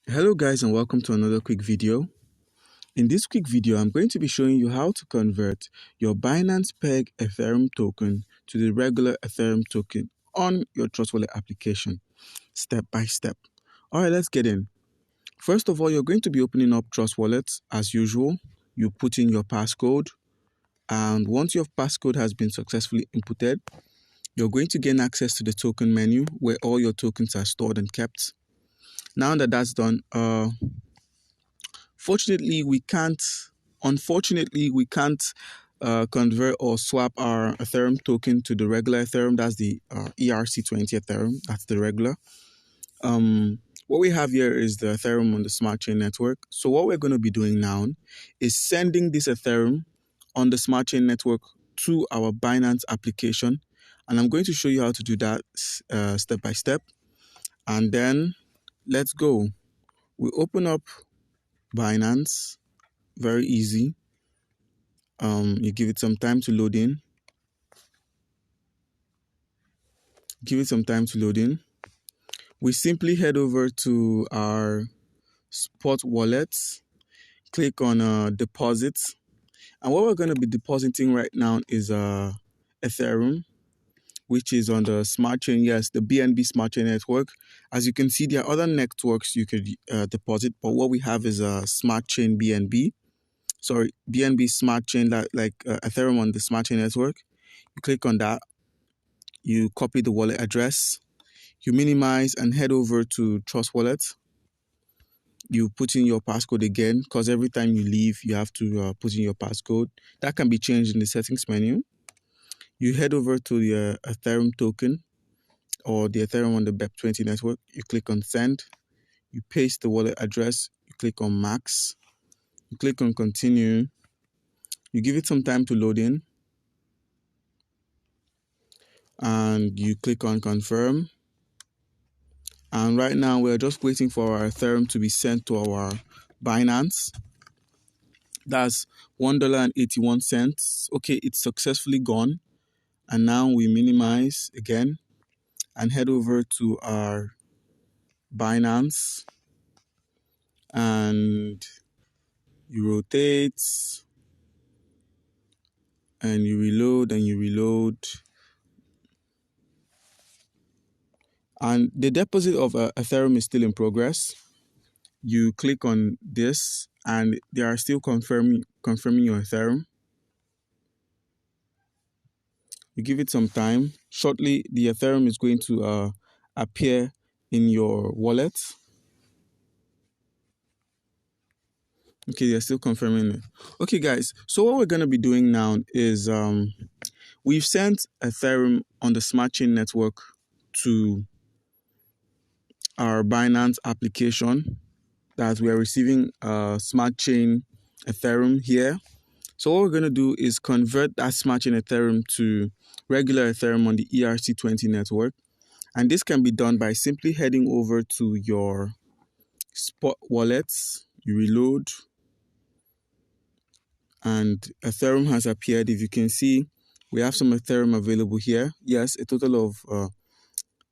Hello guys, and welcome to another quick video. In this quick video, I'm going to be showing you how to convert your Binance Peg Ethereum token to the regular Ethereum token on your Trust Wallet application, step by step. All right, let's get in. First of all, you're going to be opening up Trust Wallet as usual. You put in your passcode, and once your passcode has been successfully inputted, you're going to gain access to the token menu where all your tokens are stored and kept. Now that that's done, unfortunately, we can't convert or swap our Ethereum token to the regular Ethereum. That's the ERC20 Ethereum. That's the regular. What we have here is the Ethereum on the Smart Chain network. So what we're going to be doing now is sending this Ethereum on the Smart Chain network to our Binance application. And I'm going to show you how to do that step by step. And then let's go. We open up Binance. Very easy. You give it some time to load in. We simply head over to our spot wallet, click on deposits, and what we're going to be depositing right now is Ethereum, which is on the Smart Chain. Yes, the BNB Smart Chain network. As you can see, there are other networks you could deposit, but what we have is a Smart Chain BNB. Sorry, BNB Smart Chain, like Ethereum on the Smart Chain network. You click on that. You copy the wallet address, you minimize and head over to Trust Wallet. You put in your passcode again, because every time you leave, you have to put in your passcode. That can be changed in the settings menu. You head over to the Ethereum token or the Ethereum on the BEP20 network. You click on send. You paste the wallet address. You click on max. You click on continue. You give it some time to load in. And you click on confirm. And right now, we're just waiting for our Ethereum to be sent to our Binance. That's $1.81. Okay, it's successfully gone. And now we minimize again and head over to our Binance. And you rotate. And you reload and you reload. And the deposit of Ethereum is still in progress. You click on this and they are still confirming your Ethereum. You give it some time. Shortly, the Ethereum is going to appear in your wallet. Okay, they're still confirming it. Okay, guys. So what we're going to be doing now is we've sent Ethereum on the Smart Chain network to our Binance application, that we are receiving Smart Chain Ethereum here. So what we're going to do is convert that Smart Chain Ethereum to regular Ethereum on the ERC20 network. And this can be done by simply heading over to your spot wallets. You reload. And Ethereum has appeared. If you can see, we have some Ethereum available here. Yes, a total of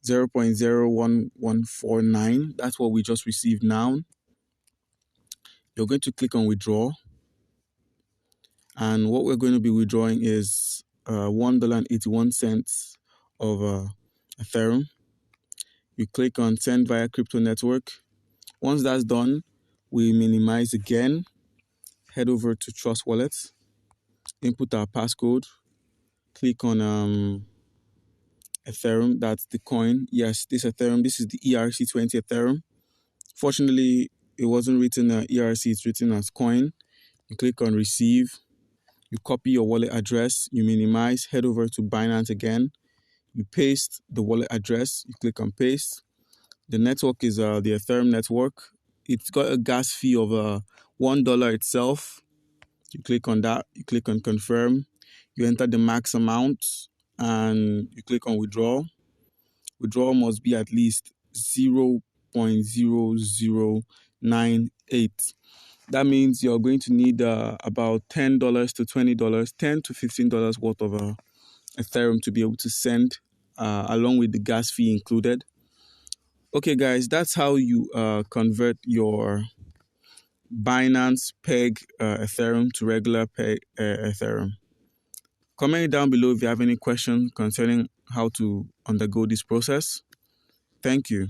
0.01149. That's what we just received now. You're going to click on withdraw. And what we're going to be withdrawing is $1.81 of Ethereum. You click on send via crypto network. Once that's done, we minimize again, head over to Trust Wallet, input our passcode, click on Ethereum, that's the coin. Yes, this Ethereum, this is the ERC20 Ethereum. Fortunately, it wasn't written ERC, it's written as coin. You click on receive, you copy your wallet address, you minimize, head over to Binance again, you paste the wallet address, you click on paste. The network is the Ethereum network. It's got a gas fee of $1 itself. You click on that, you click on confirm, you enter the max amount, and you click on withdraw. Withdrawal must be at least 0.0098. That means you're going to need about $10 to $20, $10 to $15 worth of Ethereum to be able to send, along with the gas fee included. Okay, guys, that's how you convert your Binance Peg Ethereum to regular Peg Ethereum. Comment down below if you have any questions concerning how to undergo this process. Thank you.